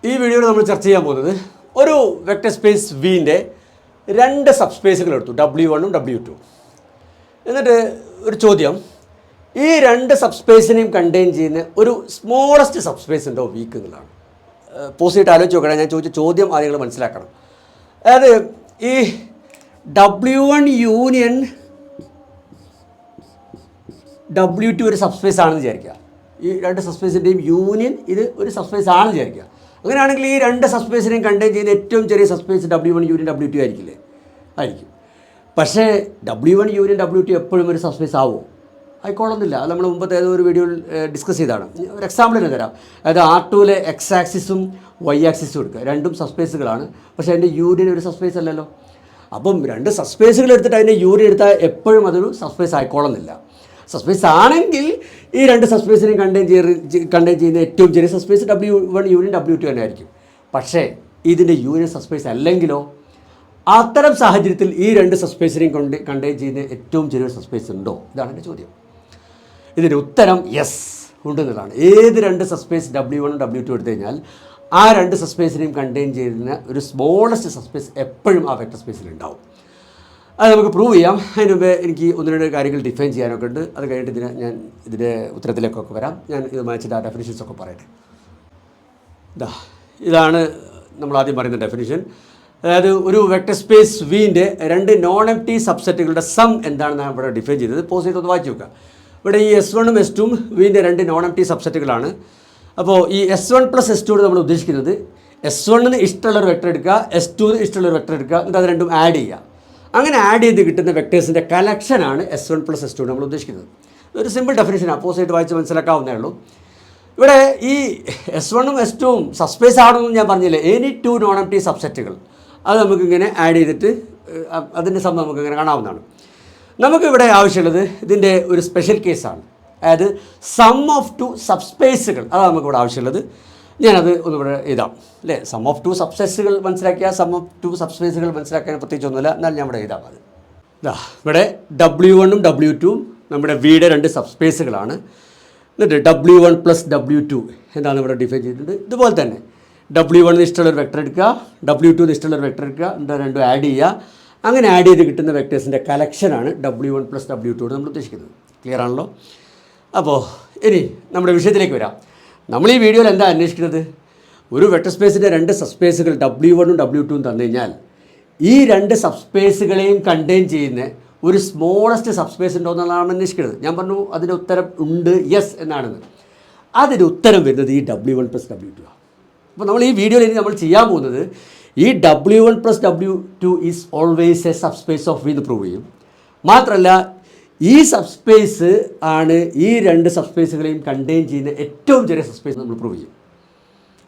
ഈ വീഡിയോയിൽ നമ്മൾ ചർച്ച ചെയ്യാൻ പോകുന്നത് ഒരു വെക്റ്റർ സ്പേസ് വിൻ്റെ രണ്ട് സബ്സ്പേസുകൾ എടുത്തു, W1 W2. എന്നിട്ട് ഒരു ചോദ്യം, ഈ രണ്ട് സബ്സ്പേസിനെയും കണ്ടെയ്ൻ ചെയ്യുന്ന ഒരു സ്മോളസ്റ്റ് സബ്സ്പേസ് ഉണ്ടോ വീക്ക് എന്നുള്ളതാണ്. പോസിറ്റ് ആലോചിച്ച് നോക്കണം. ഞാൻ ചോദിച്ച ചോദ്യം ആദ്യം മനസ്സിലാക്കണം. അതായത് ഈ W1 യൂണിയൻ W2 ഒരു സബ്സ്പേസ് ആണെന്ന് വിചാരിക്കുക. ഈ രണ്ട് സബ്സ്പേസിൻ്റെയും യൂണിയൻ ഇത് ഒരു സബ്സ്പേസ് ആണെന്ന് വിചാരിക്കുക. അങ്ങനെയാണെങ്കിൽ ഈ രണ്ട് സബ്സ്പേസിനെയും കണ്ടെയ്ൻ ചെയ്യുന്ന ഏറ്റവും ചെറിയ സബ്സ്പേസ് W1 യൂണിയൻ W2 ആയിരിക്കില്ലേ? ആയിരിക്കും. പക്ഷേ W1 യൂണിയൻ W2 എപ്പോഴും ഒരു സബ്സ്പേസ് ആവുമോ? ആയിക്കോളുന്നില്ല. അത് നമ്മൾ മുമ്പത്തെ ഏതോ ഒരു വീഡിയോയിൽ ഡിസ്കസ് ചെയ്താണ്. ഒരു എക്സാമ്പിൾ തന്നെ തരാം. അതായത് R2-ലെ X ആക്സിസും Y ആക്സിസും എടുക്കുക. രണ്ടും സബ്സ്പേസുകളാണ്. പക്ഷേ അതിൻ്റെ യൂണിയൻ ഒരു സബ്സ്പേസ് അല്ലല്ലോ. അപ്പം രണ്ട് സബ്സ്പേസുകൾ എടുത്തിട്ട് അതിൻ്റെ യൂണിയൻ എടുത്താൽ എപ്പോഴും അതൊരു സബ്സ്പേസ് ആയിക്കോളുന്നില്ല. സബ്സ്പേസ് ആണെങ്കിൽ ഈ രണ്ട് സബ്സ്പേസിനെയും കണ്ടെയ്ൻ ചെയ്യുന്ന ഏറ്റവും ചെറിയ സബ്സ്പേസ് W1 യൂണിയൻ W2 തന്നെ ആയിരിക്കും. പക്ഷേ ഇതിൻ്റെ യൂണിയൻ സബ്സ്പേസ് അല്ലെങ്കിലോ? അത്തരം സാഹചര്യത്തിൽ ഈ രണ്ട് സബ്സ്പേസിനെയും കണ്ടെയ്ൻ ചെയ്യുന്ന ഏറ്റവും ചെറിയ സബ്സ്പേസ് ഉണ്ടോ? ഇതാണ് എൻ്റെ ചോദ്യം. ഇതിൻ്റെ ഉത്തരം യെസ് ഉണ്ടെന്നുള്ളതാണ്. ഏത് രണ്ട് സബ്സ്പേസ് W1 W2 എടുത്തു കഴിഞ്ഞാൽ ആ രണ്ട് സബ്സ്പേസിനെയും കണ്ടെയ്ൻ ചെയ്യുന്ന ഒരു സ്മോളസ്റ്റ് സബ്സ്പേസ് എപ്പോഴും ആ വെക്റ്റർ സ്പേസിൽ ഉണ്ടാവും. അത് നമുക്ക് പ്രൂവ് ചെയ്യാം. അതിന് മുമ്പേ എനിക്ക് ഒന്ന് രണ്ട് കാര്യങ്ങൾ ഡിഫൈൻ ചെയ്യാനൊക്കെ ഉണ്ട്. അത് കഴിഞ്ഞിട്ട് ഞാൻ ഇതിൻ്റെ ഉത്തരത്തിലേക്കൊക്കെ വരാം. ഞാൻ ഇത് മാച്ചിൻ്റെ ഡെഫിനിഷൻസ് ഒക്കെ പറയട്ടെ. ഇതാണ് നമ്മൾ ആദ്യം പറയുന്ന ഡെഫിനിഷൻ. അതായത് ഒരു വെക്റ്റർ സ്പേസ് വിൻ്റെ രണ്ട് നോൺ എംപ്റ്റി സബ്സെറ്റുകളുടെ സം എന്താണെന്ന് ഇവിടെ ഡിഫൈൻ ചെയ്തത്. പോസ് ചെയ്തൊന്ന് വായിച്ചു നോക്കുക. ഇവിടെ ഈ S1ഉം S2ഉം വിൻ്റെ രണ്ട് നോൺ എംപ്റ്റി സബ്സെറ്റുകളാണ്. അപ്പോൾ ഈ S1 + S2 നമ്മൾ ഉദ്ദേശിക്കുന്നത് S1-ന് ഇഷ്ടമുള്ളൊരു വെക്റ്റർ എടുക്കുക, S2-ന് ഇഷ്ടമുള്ളൊരു വെക്റ്റർ എടുക്കുക, എന്നിട്ട് അത് രണ്ടും ആഡ് ചെയ്യുക. അങ്ങനെ ആഡ് ചെയ്ത് കിട്ടുന്ന വെക്ടേഴ്സിൻ്റെ കളക്ഷനാണ് S1 + S2 നമ്മൾ ഉദ്ദേശിക്കുന്നത്. ഒരു സിമ്പിൾ ഡെഫിനിഷൻ അപ്പോസിറ്റ് വായിച്ച് മനസ്സിലാക്കാവുന്നേ ഉള്ളൂ. ഇവിടെ ഈ S1ഉം S2ഉം സബ്സ്പേസ് ആണെന്നും ഞാൻ പറഞ്ഞില്ലേ. എനി ടു നോൺ എംപ്റ്റി സബ്സെറ്റുകൾ അത് നമുക്കിങ്ങനെ ആഡ് ചെയ്തിട്ട് അതിൻ്റെ സം നമുക്കിങ്ങനെ കാണാവുന്നതാണ്. നമുക്കിവിടെ ആവശ്യമുള്ളത് ഇതിൻ്റെ ഒരു സ്പെഷ്യൽ കേസാണ്. അതായത് സം ഓഫ് ടു സബ്സ്പേസുകൾ, അതാണ് നമുക്കിവിടെ ആവശ്യമുള്ളത്. ഞാനത് ഒന്നിവിടെ എഴുതാം അല്ലേ. സം ഓഫ് ടു സബ്സ്പേസുകൾ മനസ്സിലാക്കിയാൽ സം ഓഫ് ടു സബ്സ്പേസുകൾ മനസ്സിലാക്കാൻ പ്രത്യേകിച്ചൊന്നുമില്ല. എന്നാലും ഞാൻ ഇവിടെ എഴുതാം. അത് ഇവിടെ W1ഉം W2ഉം നമ്മുടെ വിയുടെ രണ്ട് സബ്സ്പേസുകളാണ്. എന്നിട്ട് W1 + W2 എന്താണ് ഇവിടെ ഡിഫൈൻ ചെയ്തിട്ടുണ്ട്. ഇതുപോലെ തന്നെ W1-ന് ഇഷ്ടമുള്ളൊരു വെക്റ്റർ എടുക്കുക, W2-ന് ഇഷ്ടമുള്ളൊരു വെക്റ്റർ എടുക്കുക, എന്താ രണ്ടും ആഡ് ചെയ്യുക. അങ്ങനെ ആഡ് ചെയ്ത് കിട്ടുന്ന വെക്ടേഴ്സിൻ്റെ കളക്ഷനാണ് W1 + W2 നമ്മൾ ഉദ്ദേശിക്കുന്നത്. ക്ലിയർ ആണല്ലോ? അപ്പോൾ ഇനി നമ്മുടെ വിഷയത്തിലേക്ക് വരാം. നമ്മൾ ഈ വീഡിയോയിൽ എന്താ അന്വേഷിക്കുന്നത്? ഒരു വെക്റ്റർ സ്പേസിൻ്റെ രണ്ട് സബ്സ്പേസുകൾ W1ഉം W2ഉം തന്നു കഴിഞ്ഞാൽ ഈ രണ്ട് സബ്സ്പേസുകളെയും കണ്ടെയ്ൻ ചെയ്യുന്ന ഒരു സ്മോളസ്റ്റ് സബ്സ്പേസ് ഉണ്ടോ എന്നുള്ളതാണ് അന്വേഷിക്കുന്നത്. ഞാൻ പറഞ്ഞു അതിൻ്റെ ഉത്തരം ഉണ്ട്, യെസ് എന്നാണെന്ന്. അതിൻ്റെ ഉത്തരം വരുന്നത് ഈ W1 + W2 ആണ്. അപ്പോൾ നമ്മൾ ഈ വീഡിയോയിൽ ഇനി നമ്മൾ ചെയ്യാൻ പോകുന്നത് ഈ W1 + W2 is always a subspace of V എന്ന് പ്രൂവ് ചെയ്യും. മാത്രമല്ല ഈ സബ്സ്പേസ് ആണ് ഈ രണ്ട് സബ്സ്പേസുകളെയും കണ്ടെയ്ൻ ചെയ്യുന്ന ഏറ്റവും ചെറിയ സബ്സ്പേസ് നമ്മൾ പ്രൂവ് ചെയ്യും.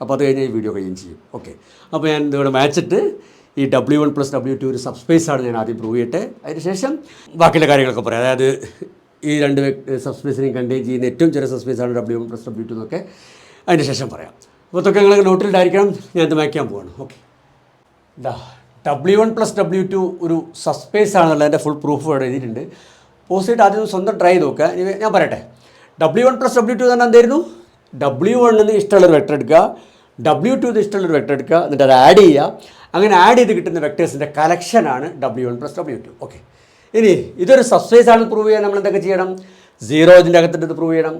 അപ്പോൾ അത് കഴിഞ്ഞ് ഈ വീഡിയോ കഴിയുകയും ചെയ്യും. ഓക്കെ, അപ്പോൾ ഞാൻ ഇവിടെ മാച്ചിട്ട് ഈ W1 + W2 ഒരു സബ്സ്പേസാണ് ഞാൻ ആദ്യം പ്രൂവ് ചെയ്യട്ടെ. അതിനുശേഷം ബാക്കിയുള്ള കാര്യങ്ങളൊക്കെ പറയാം. അതായത് ഈ രണ്ട് സബ്സ്പേസിനെയും കണ്ടെയ്ൻ ചെയ്യുന്ന ഏറ്റവും ചെറിയ സബ്സ്പേസാണ് W1 + W2 എന്നൊക്കെ അതിന് ശേഷം പറയാം. അപ്പോൾ ഇതൊക്കെ നിങ്ങൾ നോട്ടിലുണ്ടായിരിക്കണം. ഞാൻ ഇത് വായിക്കാൻ പോവാണ്. ഓക്കെ, W1 + W2 ഒരു സബ്സ്പേസ് ആണെന്നുള്ളതിൻ്റെ ഫുൾ പ്രൂഫ് ഇവിടെ എഴുതിയിട്ടുണ്ട്. പോസിറ്റ് ആദ്യം സ്വന്തം ട്രൈ ചെയ്ത് നോക്കുക. ഇനി ഞാൻ പറയട്ടെ. W1 + W2 എന്ന് പറഞ്ഞാൽ എന്തായിരുന്നു? W1-ന് ഇഷ്ടമുള്ളൊരു വെക്റ്റർ എടുക്കുക, W2-ന് ഇഷ്ടമുള്ളൊരു വെക്റ്റർ എടുക്കുക, എന്നിട്ട് അത് ആഡ് ചെയ്യുക. അങ്ങനെ ആഡ് ചെയ്ത് കിട്ടുന്ന വെക്ടേഴ്സിൻ്റെ കളക്ഷനാണ് W1 + W2. ഓക്കെ, ഇനി ഇതൊരു സബ്സ്പേസ് ആണെന്ന് പ്രൂവ് ചെയ്യാൻ നമ്മൾ എന്തൊക്കെ ചെയ്യണം? 0 ഇതിൻ്റെ അകത്തിട്ട് പ്രൂവ് ചെയ്യണം.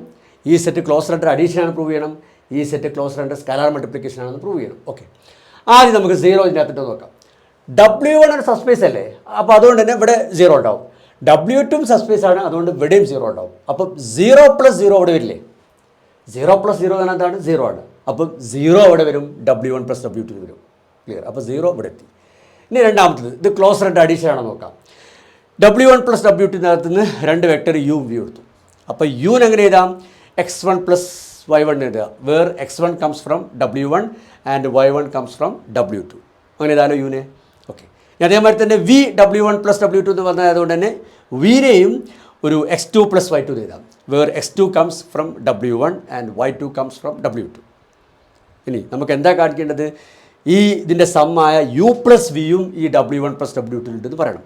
ഈ സെറ്റ് ക്ലോസർ അണ്ടർ അഡീഷൻ ആണ് പ്രൂവ് ചെയ്യണം. ഈ set closer under scalar multiplication ആണെന്ന് പ്രൂവ് ചെയ്യണം. ഓക്കെ, ആദ്യം നമുക്ക് 0 ഇതിൻ്റെ അകത്തിട്ട് നോക്കാം. W1 ഒരു സബ്സ്പേസ് അല്ലേ, അപ്പോൾ അതുകൊണ്ട് തന്നെ ഇവിടെ 0 ഉണ്ടാവും. W2 സബ്സ്പേസ് ആണ്, അതുകൊണ്ട് ഇവിടെയും 0 ഉണ്ടാവും. അപ്പം 0 + 0 ഇവിടെ വരില്ലേ? 0 + 0 എന്ന് എന്താണ്? 0 ആണ്. അപ്പം 0 അവിടെ വരും, W1 + W2 വരും. ക്ലിയർ? അപ്പോൾ 0 ഇവിടെ എത്തി. ഇനി രണ്ടാമത്തത്, ഇത് ക്ലോസർ അണ്ടർ അഡീഷൻ ആണെന്ന് നോക്കാം. W1 + W2 നിന്ന് രണ്ട് വെക്ടർ U V എടുത്തു. അപ്പോൾ യുവിന് എങ്ങനെ എഴുതാം? X1 + Y1 എഴുതുക. Where X1 comes from W1 and Y1 comes from W2. അങ്ങനെ എഴുതാലോ യുവിനെ. ഓക്കെ, അതേമാതിരി തന്നെ W1 + W2 എന്ന് പറഞ്ഞതുകൊണ്ട് തന്നെ വിനെയും ഒരു X2 + Y2 എഴുതാം. Where X2 comes from W1 and Y2 comes from W2. ഇനി നമുക്ക് എന്താ കാണിക്കേണ്ടത്? ഈ ഇതിൻ്റെ സമ്മായ U + Vയും ഈ W1 + W2 ഉണ്ടെന്ന് പറയണം.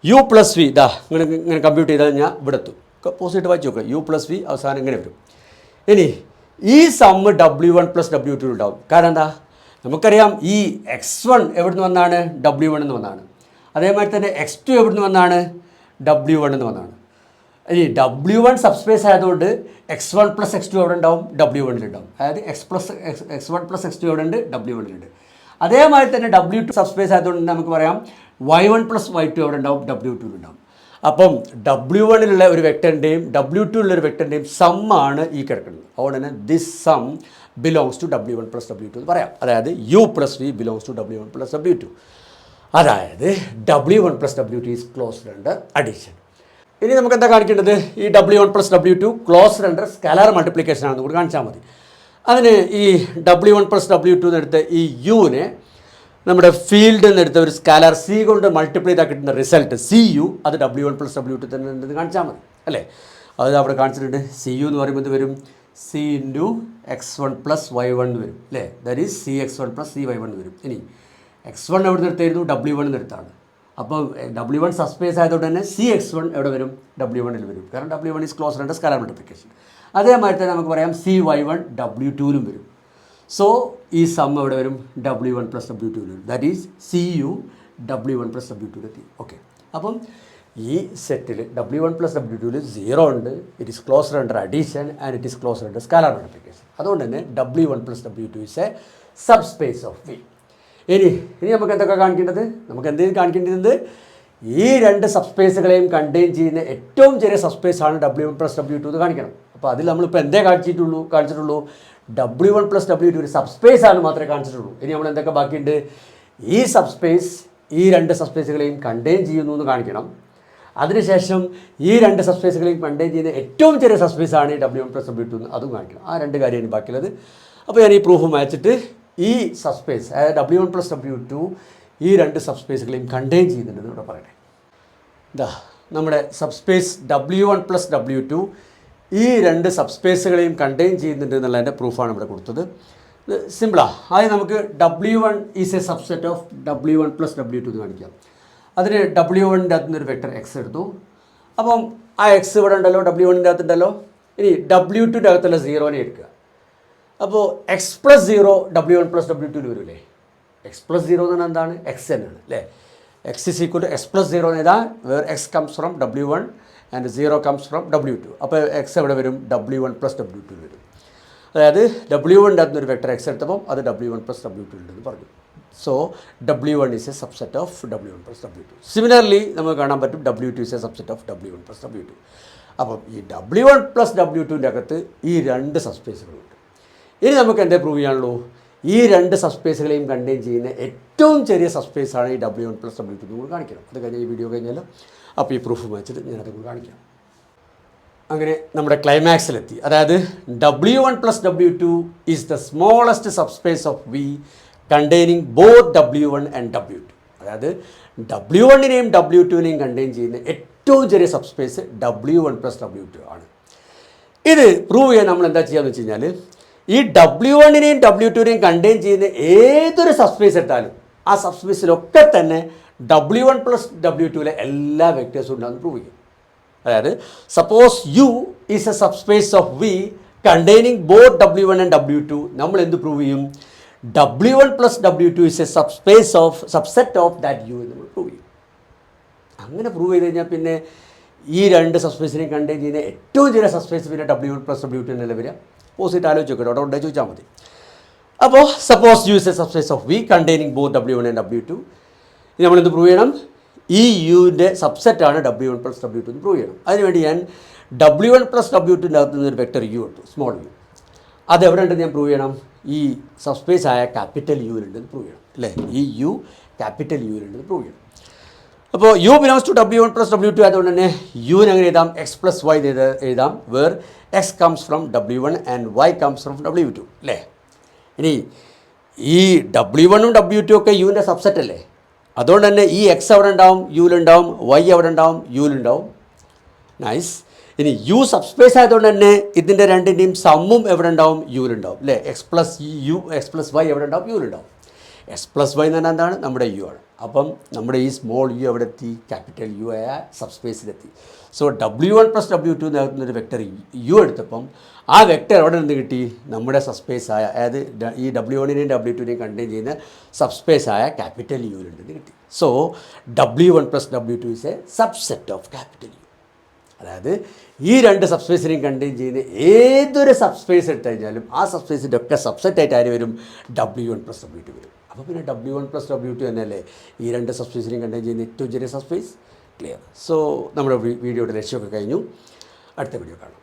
U + V ഇങ്ങനെ കമ്പ്യൂട്ട് ചെയ്താൽ ഞാൻ ഇവിടെ എത്തും. പോസിറ്റ് വായിച്ച് നോക്കുക. U + V അവസാനം ഇങ്ങനെ വരും. ഇനി ഈ സമ്മ് W1 + W2 ഉണ്ടാവും. കാരണം എന്താ? നമുക്കറിയാം ഈ x1 എവിടെ നിന്ന് വന്നാണ് W1 എന്ന് വന്നാണ്. അതേമാതിരി തന്നെ x2 എവിടെ നിന്ന് വന്നാണ് W1 എന്ന് വന്നാണ്. ഈ W1 സബ്സ്പേസ് ആയതുകൊണ്ട് x1 + x2 എവിടെ ഉണ്ടാവും W1 ഉണ്ടാവും. അതായത് x1 + x2 എവിടെ ഉണ്ട് W1 ഉണ്ട്. അതേമാതിരി തന്നെ W2 സബ്സ്പേസ് ആയതുകൊണ്ട് നമുക്ക് പറയാം y1 + y2 എവിടെ ഉണ്ടാവും W2 ഉണ്ടാവും. അപ്പം W1 ഒരു വെക്ടറിൻ്റെയും W2 ഒരു വെക്ടറിൻ്റെയും സമ്മാണ് ഈ കിടക്കുന്നത്. അതുകൊണ്ട് തന്നെ this some belongs to W1 + W2 എന്ന് പറയാം. അതായത് u + v belongs to W1 + W2. അതായത് W1 + W2 is closed under addition. ഇനി നമുക്ക് എന്താ കാണിക്കേണ്ടത്? ഈ W1 + W2 closed under scalar multiplication ആണെന്ന് കൂടി കാണിച്ചാൽ മതി. അതിന് ഈ W1 + W2 എന്നെടുത്ത് ഈ യുവിനെ നമ്മുടെ ഫീൽഡിൽ നിന്ന് എടുത്ത ഒരു സ്കാലാർ സി കൊണ്ട് മൾട്ടിപ്ലൈ ചെയ്താൽ കിട്ടുന്ന റിസൾട്ട് CU അത് W1 + W2 തന്നെ ഉണ്ടെന്ന് കാണിച്ചാൽ മതി അല്ലേ. അത് അവിടെ കാണിച്ചിട്ടുണ്ട്. CU എന്ന് പറയുമ്പോൾ വരും C × x1 + y1 എന്ന് വരും അല്ലേ. ദാറ്റ് ഈസ് CX1 + CY1 എന്ന് വരും. ഇനി x1 എവിടെ നിർത്തായിരുന്നു W1 നിർത്താണ്. അപ്പോൾ W1 സബ്സ്പേസ് ആയതുകൊണ്ട് തന്നെ CX1 എവിടെ വരും W1 വരും. കാരണം W1 is closed under scalar multiplication. അതേമാതിരി തന്നെ നമുക്ക് പറയാം CY1 W2 വരും. സോ ഈ സം എവിടെ വരും W1 + W2 വരും. That is CU W1 + W2 എത്തി. ഓക്കെ, അപ്പം ഈ സെറ്റിൽ W1 + W2 0 ഉണ്ട്. It is closed under addition and it is closed under scalar multiplication. അതുകൊണ്ട് തന്നെ W1 + W2 is a subspace of V. ഇനി നമുക്ക് എന്തൊക്കെ കാണിക്കേണ്ടത്? നമുക്ക് എന്തെങ്കിലും കാണിക്കേണ്ടത് ഈ രണ്ട് സബ്സ്പേസുകളെയും കണ്ടെയ്ൻ ചെയ്യുന്ന ഏറ്റവും ചെറിയ സബ്സ്പേസാണ് W1 + W2 എന്ന് കാണിക്കണം. അപ്പോൾ അതിൽ നമ്മളിപ്പോൾ എന്തേ കാണിച്ചിട്ടുള്ളൂ W1 + W2 ഒരു സബ്സ്പേസ് ആണ് മാത്രമേ കാണിച്ചിട്ടുള്ളൂ. ഇനി നമ്മൾ എന്തൊക്കെ ബാക്കിയുണ്ട്? ഈ സബ്സ്പേസ് ഈ രണ്ട് സബ്സ്പേസുകളെയും കണ്ടെയ്ൻ ചെയ്യുന്നു എന്ന് കാണിക്കണം. അതിനുശേഷം ഈ രണ്ട് സബ്സ്പേസുകളെയും കണ്ടെയ്ൻ ചെയ്യുന്ന ഏറ്റവും ചെറിയ സബ്സ്പേസാണ് ഈ W1 + W2 എന്ന് അതും കാണിക്കണം. ആ രണ്ട് കാര്യമാണ് ബാക്കിയുള്ളത്. അപ്പോൾ ഞാൻ ഈ പ്രൂഫ് വായിച്ചിട്ട് ഈ സബ്സ്പേസ് അതായത് W1 + W2 ഈ രണ്ട് സബ്സ്പേസുകളെയും കണ്ടെയ്ൻ ചെയ്യുന്നുണ്ടെന്ന് ഇവിടെ പറയട്ടെ. ഇതാ നമ്മുടെ സബ്സ്പേസ് W1 + W2 ഈ രണ്ട് സബ്സ്പേസുകളെയും കണ്ടെയ്ൻ ചെയ്യുന്നുണ്ട് എന്നുള്ളതിൻ്റെ പ്രൂഫാണ് ഇവിടെ കൊടുത്തത്. ഇത് സിമ്പിളാണ്. ആദ്യം നമുക്ക് W1 is a subset of W1 + W2 എന്ന് കാണിക്കാം. അതിന് W1ൻ്റെ അകത്തുനിന്ന് ഒരു വെക്ടർ x എടുത്തു. അപ്പം ആ x ഇവിടെ ഉണ്ടല്ലോ, W1ൻ്റെ അകത്തുണ്ടല്ലോ. ഇനി W2ൻ്റെ അകത്തുള്ള 0നെ എടുക്കുക. അപ്പോൾ x + 0 W1 + W2 വരില്ലേ. x + 0 എന്ന് പറഞ്ഞാൽ എന്താണ്? x തന്നെയാണ് അല്ലേ. x = x + 0 എന്ന് എഴുതാം. Where x comes from W1 and 0 comes from W2. അപ്പോൾ x എവിടെ വരും? W1 + W2 വരും. അതായത് W1ൻ്റെ അകത്തുനിന്ന് ഒരു വെക്ടർ x എടുത്തപ്പം അത് W1 + W2 ഉണ്ടെന്ന് പറഞ്ഞു. So W1 is a subset of W1 + W2. Similarly നമുക്ക് കാണാൻ പറ്റും W2 is a subset of W1 + W2. അപ്പം ഈ W1 + W2ൻ്റെ അകത്ത് ഈ രണ്ട് സബ്സ്പേസുകളുണ്ട്. ഇനി നമുക്ക് എന്താ പ്രൂവ് ചെയ്യാനുള്ളൂ? ഈ രണ്ട് സബ്സ്പേസുകളെയും കണ്ടെയ്ൻ ചെയ്യുന്ന ഏറ്റവും ചെറിയ സബ്സ്പേസാണ് ഈ W1 + W2 നമ്മൾ കാണിക്കണം. അത് കഴിഞ്ഞാൽ ഈ വീഡിയോ കഴിഞ്ഞാൽ അപ്പോൾ ഈ പ്രൂഫ് വെച്ചിട്ട് ഞാനത് കാണിക്കാം. അങ്ങനെ നമ്മുടെ ക്ലൈമാക്സിലെത്തി. അതായത് W1 + W2 is the smallest subspace of V containing both W1 and W2. അതായത് W1നെയും W2നെയും കണ്ടെയ്ൻ ചെയ്യുന്ന ഏറ്റവും ചെറിയ സബ്സ്പേസ് W1 + W2 ആണ്. ഇത് പ്രൂവ് ചെയ്യാൻ നമ്മൾ എന്താ ചെയ്യാന്ന് വെച്ച് കഴിഞ്ഞാൽ ഈ W1നെയും W2നെയും കണ്ടെയ്ൻ ചെയ്യുന്ന ഏതൊരു സബ്സ്പേസ് എടുത്താലും ആ സബ്സ്പേസിലൊക്കെ തന്നെ W1 + W2 എല്ലാ വെക്ടേഴ്സും ഉണ്ടാകുന്ന പ്രൂവ് ചെയ്യും. അതായത് suppose U is a subspace of V containing both W1 and W2. നമ്മൾ എന്ത് പ്രൂവ് ചെയ്യും? W1 + W2 is a subset of that U എന്ന് നമ്മൾ പ്രൂവ് ചെയ്യും. അങ്ങനെ പ്രൂവ് ചെയ്ത് കഴിഞ്ഞാൽ പിന്നെ ഈ രണ്ട് സബ്സ്പേസിനെയും കണ്ടെയ്ൻ ചെയ്യുന്ന ഏറ്റവും ചെറിയ സബ്സ്പേസ് പിന്നെ W1 + W2 എന്നല്ല വരിക. പോസിറ്റ് ആലോചിച്ച് നോക്കട്ടെ, അവിടെ ഉണ്ടെങ്കിൽ ചോദിച്ചാൽ മതി. അപ്പോൾ suppose U is a subspace of V containing both W1 and W2. ഇനി നമ്മളെന്ത് പ്രൂവ് ചെയ്യണം? ഈ യുവിൻ്റെ സബ്സെറ്റാണ് W1 + W2 എന്ന് പ്രൂവ് ചെയ്യണം. അതിനുവേണ്ടി ഞാൻ W1 + W2ൻ്റെ അകത്ത് നിന്നൊരു വെക്ടർ U എടുത്തു, സ്മോൾ u. അതെവിടെ ഉണ്ടെന്ന് ഞാൻ പ്രൂവ് ചെയ്യണം? ഈ സബ്സ്പേസ് ആയ ക്യാപിറ്റൽ യുവിലുണ്ടെന്ന് പ്രൂവ് ചെയ്യണം അല്ലേ. ഈ U ക്യാപിറ്റൽ യുവിലുണ്ടെന്ന് പ്രൂവ് ചെയ്യണം. അപ്പോൾ U belongs to W1 + W2 ആയതുകൊണ്ട് തന്നെ യുവിന് അങ്ങനെ എഴുതാം x + y എഴുതാം. Where x comes from W1 and y comes from W2 അല്ലേ. ഇനി ഈ W1ഉം W2 ഒക്കെ യുവിൻ്റെ സബ്സെറ്റ് അല്ലേ. അതുകൊണ്ട് തന്നെ ഈ x അവിടെ ഉണ്ടാവും, യുവിലുണ്ടാവും, y അവിടെ ഉണ്ടാവും, യുവിലുണ്ടാവും. നൈസ്. ഇനി U സബ്സ്പേസ് ആയതുകൊണ്ട് തന്നെ ഇതിൻ്റെ രണ്ടിൻ്റെയും സമ്മും എവിടെ ഉണ്ടാവും? യുവിലുണ്ടാവും അല്ലേ. x + y എവിടെ ഉണ്ടാവും? യുവിലുണ്ടാവും. x + y എന്ന് പറഞ്ഞാൽ എന്താണ്? നമ്മുടെ U ആണ്. അപ്പം നമ്മുടെ ഈ സ്മോൾ യു എവിടെ എത്തി, ക്യാപിറ്റൽ യു ആയ സബ്സ്പേസിലെത്തി. സോ W1 + W2 എന്നൊരു വെക്ടർ യു എടുത്തപ്പം ആ വെക്ടർ എവിടെ നിന്ന് കിട്ടി, നമ്മുടെ സബ്സ്പേസ് ആയ, അതായത് ഈ W1നെയും W2നെയും കണ്ടെയ്ൻ ചെയ്യുന്ന സബ്സ്പേസ് ആയ ക്യാപിറ്റൽ യുവിൽ നിന്ന് കിട്ടി. So W1 + W2 is a subset of capital U. അതായത് ഈ രണ്ട് സബ്സ്പേസിനെയും കണ്ടെയ്ൻ ചെയ്യുന്ന ഏതൊരു സബ്സ്പേസ് എടുത്തു കഴിഞ്ഞാലും ആ സബ്സ്പേസിൻ്റെ ഒക്കെ സബ്സെറ്റായിട്ട് ആര് വരും, W1 + W2 വരും. അപ്പോൾ പിന്നെ W1 + W2 തന്നെയല്ലേ ഈ രണ്ട് സബ്സ്പേസിനെയും കണ്ടെയ്ൻ ചെയ്യുന്ന ഏറ്റവും ചെറിയ സബ്സ്പേസ്. ക്ലിയർ. സോ നമ്മുടെ വീഡിയോയുടെ ലക്ഷ്യമൊക്കെ കഴിഞ്ഞു. അടുത്ത വീഡിയോ കാണാം.